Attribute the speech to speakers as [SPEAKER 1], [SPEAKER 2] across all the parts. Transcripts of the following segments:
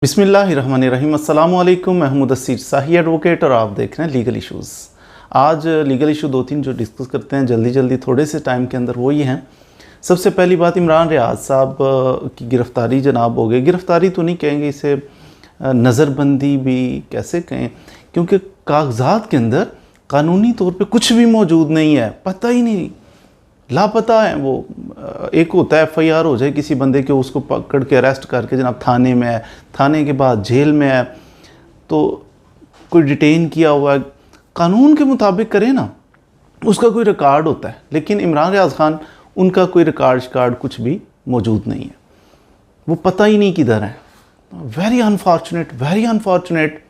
[SPEAKER 1] बिस्मिल्लाहिर्रहमानिर्रहीम। अस्सलाम वालेकुम। मैं हूं मुदस्सिर शाही एडवोकेट और आप देख रहे हैं लीगल इश्यूज़। आज लीगल इशू 2-3 जो डिस्कस करते हैं जल्दी थोड़े से टाइम के अंदर वो ये हैं। सबसे पहली बात, इमरान रियाज साहब की गिरफ़्तारी जनाब हो गई। गिरफ़्तारी तो नहीं कहेंगे इसे, नज़रबंदी भी कैसे कहें, क्योंकि कागजात के अंदर कानूनी तौर पे कुछ भी मौजूद नहीं है, पता ही नहीं, लापता है वो। एक होता है FIR हो जाए किसी बंदे के, उसको पकड़ के अरेस्ट करके जनाब थाने में है, थाने के बाद जेल में है, तो कोई डिटेन किया हुआ है, कानून के मुताबिक करे ना, उसका कोई रिकॉर्ड होता है। लेकिन इमरान रियाज खान, उनका कोई रिकॉर्ड कुछ भी मौजूद नहीं है, वो पता ही नहीं किधर है। Very unfortunate.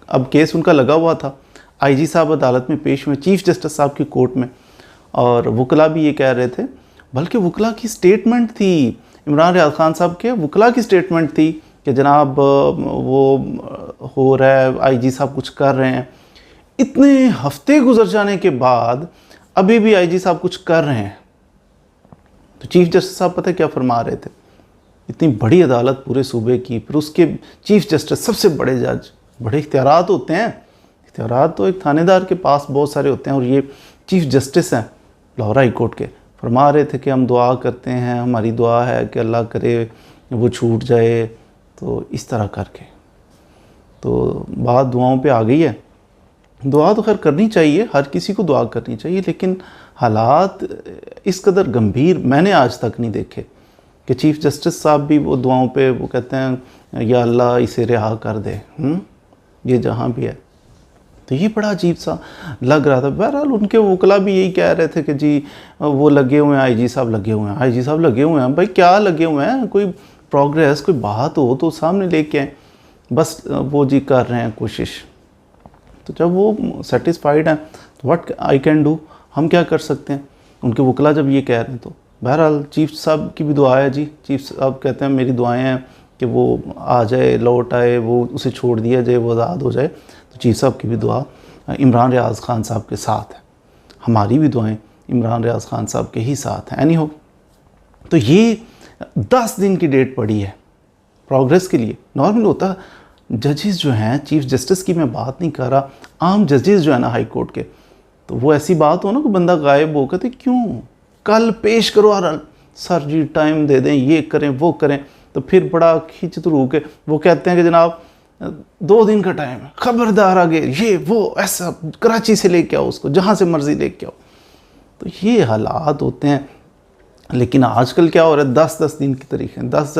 [SPEAKER 1] अब केस उनका लगा हुआ था, IG साहब अदालत में पेश हुए, चीफ जस्टिस साहब की कोर्ट में, और वकला भी ये कह रहे थे, बल्कि वकला की स्टेटमेंट थी, इमरान रियाज खान साहब के वकला की स्टेटमेंट थी कि जनाब वो हो रहा है, IG साहब कुछ कर रहे हैं। इतने हफ्ते गुजर जाने के बाद अभी भी IG साहब कुछ कर रहे हैं, तो चीफ जस्टिस साहब पता है क्या फरमा रहे थे? इतनी बड़ी अदालत पूरे सूबे की, फिर उसके चीफ जस्टिस सबसे बड़े जज, बड़े इख्तियारात होते हैं। इख्तियारात तो एक थानेदार के पास बहुत सारे होते हैं, और ये चीफ जस्टिस हैं लाहौर हाई कोर्ट के, फरमा रहे थे कि हम दुआ करते हैं, हमारी दुआ है कि अल्लाह करे वो छूट जाए। तो इस तरह करके तो बात दुआओं पे आ गई है। दुआ तो खैर करनी चाहिए, हर किसी को दुआ करनी चाहिए, लेकिन हालात इस कदर गंभीर मैंने आज तक नहीं देखे कि चीफ जस्टिस साहब भी वो दुआओं पे वो कहते हैं या अल्लाह इसे रिहा कर दे, ये जहाँ भी है। तो ये बड़ा अजीब सा लग रहा था। बहरहाल उनके वकला भी यही कह रहे थे कि जी वो लगे हुए हैं, IG साहब लगे हुए हैं, IG साहब लगे हुए हैं। भाई क्या लगे हुए हैं? कोई प्रोग्रेस, कोई बात हो तो सामने लेके आए, बस वो जी कर रहे हैं कोशिश। तो जब वो सेटिस्फाइड हैं तो व्हाट आई कैन डू, हम क्या कर सकते हैं? उनके वकला जब ये कह रहे हैं तो बहरहाल चीफ साहब की भी दुआ है जी। चीफ साहब कहते हैं मेरी दुआएँ हैं कि वो आ जाए, लौट आए, वो उसे छोड़ दिया जाए, वो आज़ाद हो जाए। तो चीफ साहब की भी दुआ इमरान रियाज खान साहब के साथ है, हमारी भी दुआएं इमरान रियाज खान साहब के ही साथ हैं। एनी हो, तो ये 10 दिन की डेट पड़ी है प्रोग्रेस के लिए। नॉर्मल होता जजेस जो हैं, चीफ जस्टिस की मैं बात नहीं कर रहा, आम जजेस जो है ना हाई कोर्ट के, तो वो ऐसी बात हो ना कि बंदा गायब हो, कहते क्यों कल पेश करो, सर जी टाइम दे दें, ये करें वो करें, तो फिर बड़ा खींचतरू के वो कहते हैं कि जनाब 2 दिन का टाइम है, खबरदार आगे ये वो ऐसा, कराची से लेके आओ उसको, जहाँ से मर्जी लेके आओ। तो ये हालात होते हैं। लेकिन आजकल क्या हो रहा है, 10-10 दिन की तरीके हैं, 10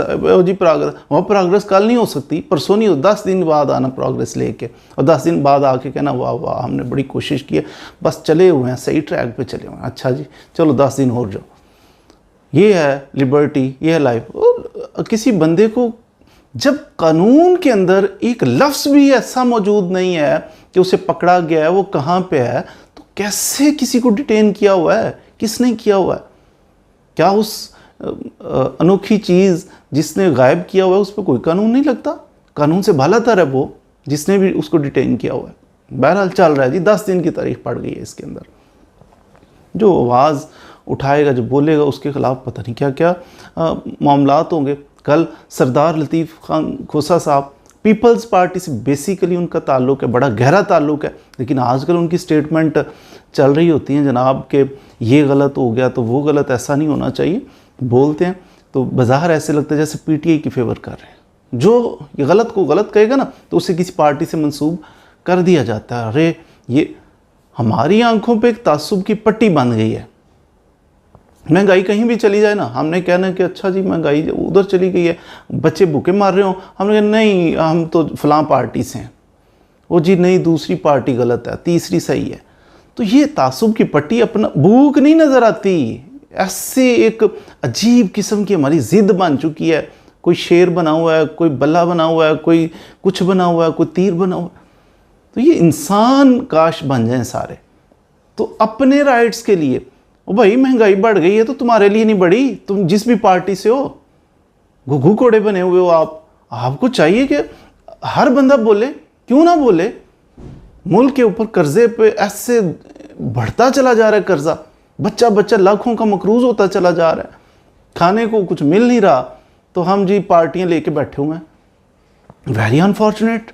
[SPEAKER 1] जी प्रोग्रेस, वहाँ प्रोग्रेस कल नहीं हो सकती, परसों नहीं हो, 10 दिन बाद आना प्रोग्रेस लेके, और 10 दिन बाद आके कहना वाह वाह हमने बड़ी कोशिश की है, बस चले हुए हैं, सही ट्रैक पे चले हुए हैं, अच्छा जी चलो 10 दिन और जाओ। ये है लिबर्टी, ये है लाइफ। किसी बंदे को जब कानून के अंदर एक लफ्ज़ भी ऐसा मौजूद नहीं है कि उसे पकड़ा गया है, वो कहाँ पे है, तो कैसे किसी को डिटेन किया हुआ है, किसने किया हुआ है? क्या उस अनोखी चीज़ जिसने गायब किया हुआ है उस पर कोई कानून नहीं लगता? कानून से भालातर है वो जिसने भी उसको डिटेन किया हुआ है। बहरहाल चल रहा है जी, 10 दिन की तारीख पड़ गई है इसके अंदर। जो आवाज़ उठाएगा, जो बोलेगा, उसके खिलाफ पता नहीं क्या क्या मामलात होंगे। कल सरदार लतीफ़ खान खोसा साहब, पीपल्स पार्टी से बेसिकली उनका ताल्लुक़ है, बड़ा गहरा ताल्लुक़ है, लेकिन आजकल उनकी स्टेटमेंट चल रही होती हैं जनाब के ये गलत हो गया तो वो गलत, ऐसा नहीं होना चाहिए। बोलते हैं तो बाज़ार ऐसे लगता है जैसे PTI की फेवर कर रहे हैं। जो ये गलत को गलत कहेगा ना तो उसे किसी पार्टी से मंसूब कर दिया जाता है। अरे ये हमारी आंखों पे एक तासुब की पट्टी बन गई है। महंगाई कहीं भी चली जाए ना, हमने कहना कि अच्छा जी महंगाई उधर चली गई है, बच्चे भूखे मार रहे हो, हमने कहा नहीं हम तो फलां पार्टी से हैं, वो जी नहीं दूसरी पार्टी गलत है, तीसरी सही है। तो ये तासुब की पट्टी, अपना भूख नहीं नज़र आती, ऐसे एक अजीब किस्म की हमारी ज़िद बन चुकी है। कोई शेर बना हुआ है, कोई बल्ला बना हुआ है, कोई कुछ बना हुआ है, कोई तीर बना हुआ है। तो ये इंसान काश बन जाएं सारे, तो अपने राइट्स के लिए। ओ भाई महंगाई बढ़ गई है तो तुम्हारे लिए नहीं बढ़ी, तुम जिस भी पार्टी से हो, घुघू कोड़े बने हुए हो आप, आपको चाहिए कि हर बंदा बोले, क्यों ना बोले। मुल्क के ऊपर कर्जे पे ऐसे बढ़ता चला जा रहा है कर्जा, बच्चा बच्चा लाखों का मकरूज होता चला जा रहा है, खाने को कुछ मिल नहीं रहा, तो हम जी पार्टियां लेके बैठे हुए हैं। Very unfortunate.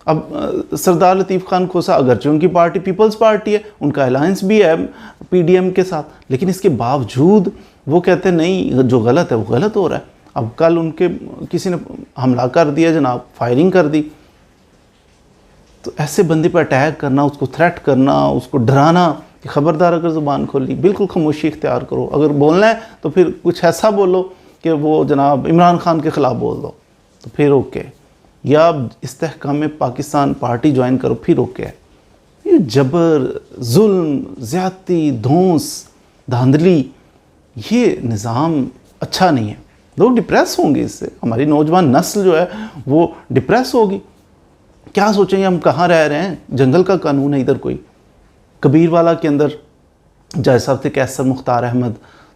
[SPEAKER 1] अब सरदार लतीफ़ खान खोसा, अगरचे उनकी पार्टी पीपल्स पार्टी है, उनका अलायंस भी है पीडीएम के साथ, लेकिन इसके बावजूद वो कहते हैं नहीं जो गलत है वो गलत हो रहा है। अब कल उनके किसी ने हमला कर दिया जनाब, फायरिंग कर दी, तो ऐसे बंदे पर अटैक करना, उसको थ्रेट करना, उसको डराना कि खबरदार अगर ज़ुबान खोली बिल्कुल खामोशी इख्तियार करो, अगर बोलना है तो फिर कुछ ऐसा बोलो कि वो जनाब इमरान खान के ख़िलाफ़ बोल दो तो फिर ओके, या इस्तेहकाम में पाकिस्तान पार्टी ज्वाइन करो फिर ओके है। ये जबर, जुल्म, ज़्यादती, धौंस, धांधली, ये निज़ाम अच्छा नहीं है। लोग डिप्रेस होंगे इससे, हमारी नौजवान नस्ल जो है वो डिप्रेस होगी। क्या सोचेंगे हम कहाँ रह रहे हैं, जंगल का कानून है इधर कोई। कबीरवाला के अंदर जज साहब थे कैसर मुख्तार अहमद,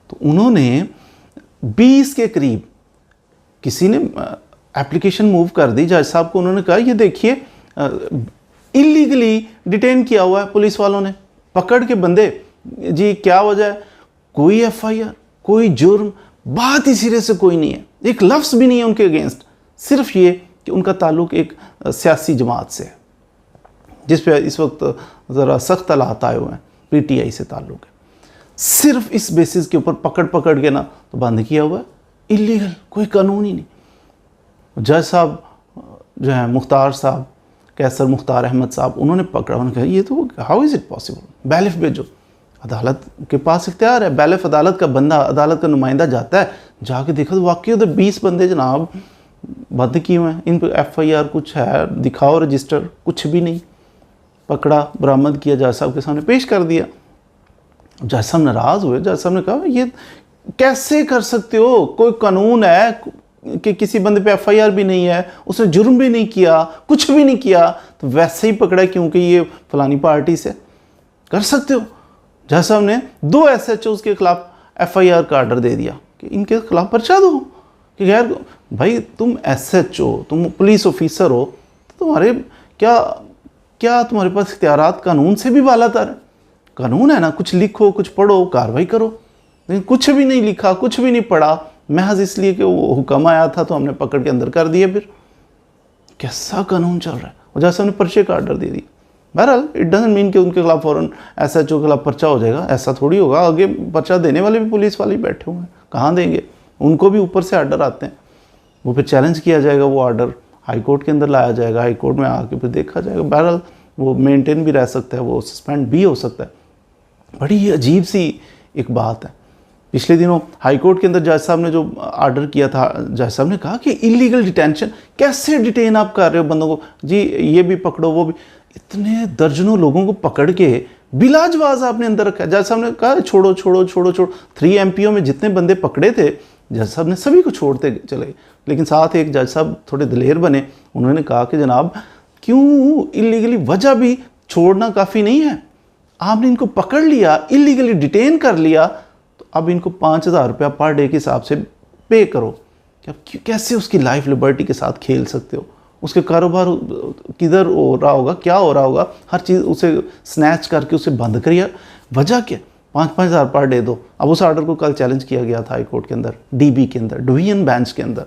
[SPEAKER 1] तो उन्होंने 20 के करीब किसी ने एप्लीकेशन मूव कर दी जज साहब को, उन्होंने कहा ये देखिए इलीगली डिटेन किया हुआ है पुलिस वालों ने, पकड़ के बंदे, जी क्या वजह है, कोई एफआईआर, कोई जुर्म, बात ही सिरे से कोई नहीं है, एक लफ्ज़ भी नहीं है उनके अगेंस्ट, सिर्फ ये कि उनका ताल्लुक एक सियासी जमात से है जिस पे इस वक्त ज़रा सख्त हालात आए हुए हैं, पीटीआई से ताल्लुक है। सिर्फ इस बेसिस के ऊपर पकड़ के ना तो बंद किया हुआ है, इलीगल, कोई कानून ही नहीं। जज साहब जो है मुख्तार साहब, कैसर मुख्तार अहमद साहब, उन्होंने पकड़ा, उन्होंने कहा ये तो हाउ इज़ इट पॉसिबल, बैलिफ भेजो, अदालत के पास इख्तियार है, बैलिफ अदालत का बंदा, अदालत का नुमाइंदा जाता है, जाके देखा तो वाकई उधर 20 बंदे जनाब बंद किए हुए हैं, इन पर एफआईआर कुछ है, दिखाओ रजिस्टर, कुछ भी नहीं। पकड़ा, बरामद किया, जज साहब के सामने पेश कर दिया। जज साहब नाराज़ हुए, जज साहब ने कहा ये कैसे कर सकते हो, कोई कानून है कि किसी बंदे पे एफआईआर भी नहीं है, उसने जुर्म भी नहीं किया, कुछ भी नहीं किया, तो वैसे ही पकड़ा क्योंकि ये फलानी पार्टी से, कर सकते हो। जज साहब ने 2 एसएचओ के खिलाफ एफआईआर का आर्डर दे दिया कि इनके खिलाफ पर्चा दो, कि यार भाई तुम एसएचओ, तुम पुलिस ऑफिसर हो, तो तुम्हारे क्या तुम्हारे पास इख्तियारात कानून से भी बालातर है। कानून है ना, कुछ लिखो, कुछ पढ़ो, कार्रवाई करो, लेकिन कुछ भी नहीं लिखा, कुछ भी नहीं पढ़ा, महज इसलिए कि वो हुक्म आया था तो हमने पकड़ के अंदर कर दिया। फिर कैसा कानून चल रहा है। और जैसे हमने पर्चे का आर्डर दे दिया, बहरहाल इट डजंट मीन कि उनके खिलाफ फ़ौरन एसएचओ के खिलाफ पर्चा हो जाएगा, ऐसा थोड़ी होगा। आगे पर्चा देने वाले भी पुलिस वाले बैठे हुए हैं, कहाँ देंगे, उनको भी ऊपर से आर्डर आते हैं, वो फिर चैलेंज किया जाएगा, वो आर्डर हाई कोर्ट के अंदर लाया जाएगा, हाई कोर्ट में आके फिर देखा जाएगा। बहरहाल वो मेंटेन भी रह सकता है, वो सस्पेंड भी हो सकता है। बड़ी अजीब सी एक बात है। पिछले दिनों हाई कोर्ट के अंदर जज साहब ने जो आर्डर किया था, जज साहब ने कहा कि इलीगल डिटेंशन, कैसे डिटेन आप कर रहे हो बंदों को, जी ये भी पकड़ो वो भी। इतने दर्जनों लोगों को पकड़ के बिलाजवाज आपने अंदर रखा है। जज साहब ने कहा छोड़ो छोड़ो छोड़ो छोड़ो। 3 एमपीओ में जितने बंदे पकड़े थे, जज साहब ने सभी को छोड़ते चले। लेकिन साथ एक जज साहब थोड़े दिलेर बने, उन्होंने कहा कि जनाब क्यों इलीगली, वजह भी छोड़ना काफ़ी नहीं है, आपने इनको पकड़ लिया, इलीगली डिटेन कर लिया, तो अब इनको 5000 रुपया पर डे के हिसाब से पे करो। कि कैसे उसकी लाइफ लिबर्टी के साथ खेल सकते हो। उसके कारोबार किधर हो रहा होगा, क्या हो रहा होगा, हर चीज़ उसे स्नैच करके उसे बंद करिए। वजह क्या, 5-5 हज़ार पर डे दो। अब उस आर्डर को कल चैलेंज किया गया था हाई कोर्ट के अंदर, डीबी के अंदर, डिवीजन बेंच के अंदर।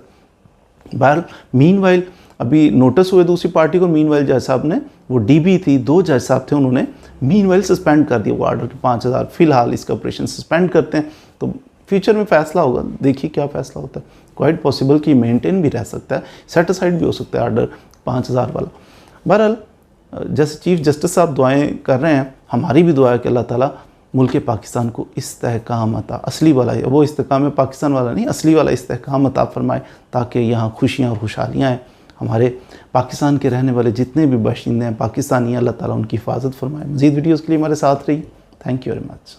[SPEAKER 1] बहर मीनवाइल अभी नोटिस हुए दूसरी पार्टी को, मीनवाइल जज साहब ने, वो डीबी थी, 2 जज साहब थे, उन्होंने मीनवाइल सस्पेंड कर दिया वो आर्डर के 5000। फिलहाल इसका ऑपरेशन सस्पेंड करते हैं, तो फ्यूचर में फैसला होगा, देखिए क्या फैसला होता है। क्वाइट पॉसिबल कि मेंटेन भी रह सकता है, सेट असाइड भी हो सकता है आर्डर 5000 वाला। बहरहाल जैसे चीफ जस्टिस साहब दुआएं कर रहे हैं, हमारी भी दुआ है कि अल्लाह ताला मुल्क पाकिस्तान को इस्तेहकाम अता, असली वाला, वो इस्तेहकाम है पाकिस्तान वाला नहीं, असली वाला इस्तेहकाम अता फरमाए, ताकि यहाँ खुशियाँ और खुशहालियाँ हैं। हमारे पाकिस्तान के रहने वाले जितने भी बाशिंदे हैं पाकिस्तानी, अल्लाह ताला उनकी हिफाजत फरमाए। मज़ीद वीडियोज़ के लिए हमारे साथ रहिए। Thank you very much.